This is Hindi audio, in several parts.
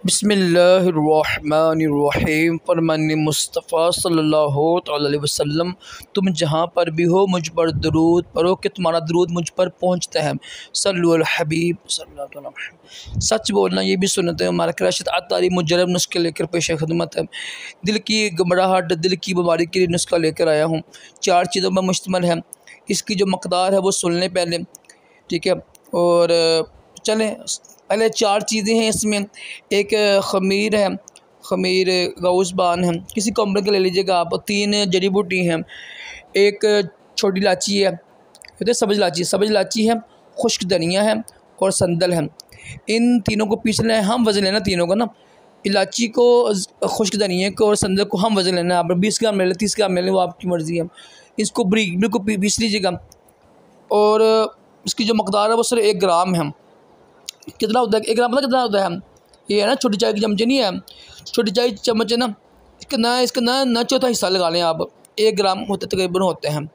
बिस्मिल्लाहिर्रहमानिर्रहीम। फरमान मुस्तफ़ा सल्लल्लाहु अलैहि वसल्लम, तुम जहाँ पर भी हो मुझ पर दरूद पढ़ो कि तुम्हारा दरूद मुझ पर पहुँचता है। सल्लु अल हबीब सल्लल्लाहु अलैहि वसल्लम। सच बोलना ये भी सुन्नत है। हमारा कराशत आतारी मुजरब नुस्खे लेकर पेश खिदमत है। दिल की घबराहट, दिल की बीमारी के लिए नुस्खा लेकर आया हूँ। 4 चीज़ों पर मुश्तमिल है। इसकी जो मकदार है वो सुन लें पहले, ठीक है। और चलें, पहले 4 चीज़ें हैं इसमें। एक खमीर है, खमीर गौज़बान है, किसी कंपनी का ले लीजिएगा आप। 3 जड़ी बूटी हैं, एक छोटी इलायची है, तो सब्ज़ इलायची, सब्ज़ इलायची है, खुश्क धनिया है और संदल है। इन तीनों को पीस लेना है। हम वज़न लेना तीनों का ना, इलायची को, खुश्क धनिया को और संदल को हम वज़न लेना है। आप 20 ग्राम ले लें, 30 ग्राम ले लें, वो आपकी मर्ज़ी है। इसको बारीक बिल्कुल पीस लीजिएगा। और इसकी जो मकदार है वो सिर्फ 1 ग्राम है। कितना होता है 1 ग्राम? पता कितना होता है? ये है ना, छोटी चाय की चमचे नहीं है, छोटी चाय चम्मच है ना, इसका ना चौथा हिस्सा लगा लें आप। 1 ग्राम होते तकरीबन होते हैं।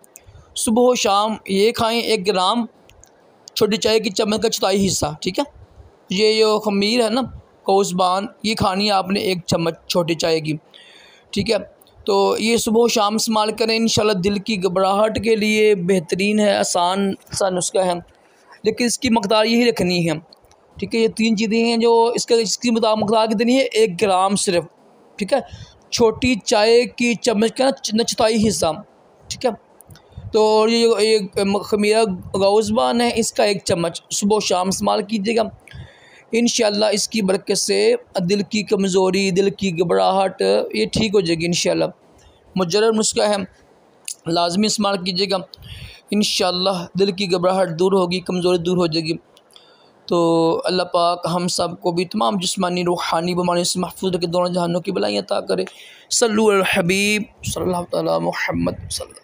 सुबह और शाम ये खाएं। 1 ग्राम छोटी चाय की चम्मच का चौथाई हिस्सा, ठीक है। ये जो खमीर है ना कौज़बान, ये खानी है आपने 1 चम्मच छोटी चाय की, ठीक है। तो ये सुबह और शाम इस्तेमाल करें, इंशाल्लाह दिल की घबराहट के लिए बेहतरीन है, आसान सा नुस्खा है, लेकिन इसकी मकदार यही रखनी है, ठीक है। ये 3 चीज़ें हैं जो इसकी मकदार कितनी है? 1 ग्राम सिर्फ, ठीक है। छोटी चाय की चम्मच का ना चौथाई हिस्सा, ठीक है। तो ये खमीरा गौज़बान है, इसका 1 चम्मच सुबह शाम इस्तेमाल कीजिएगा। इंशाल्लाह इसकी बरकत से दिल की कमज़ोरी, दिल की घबराहट ये ठीक हो जाएगी इंशाल्लाह। मुजर्रब नुस्खा है, लाजमी इस्तेमाल कीजिएगा। इंशाल्लाह दिल की घबराहट दूर होगी, कमज़ोरी दूर हो जाएगी। तो अल्लाह पाक हम सब को भी तमाम जिस्मानी रूहानी बीमारियों से महफूज रखे, दोनों जहानों की भलाइयाँ अता करे। सल्लु अल हबीब सल्लल्लाहु अलैहि वसल्लम।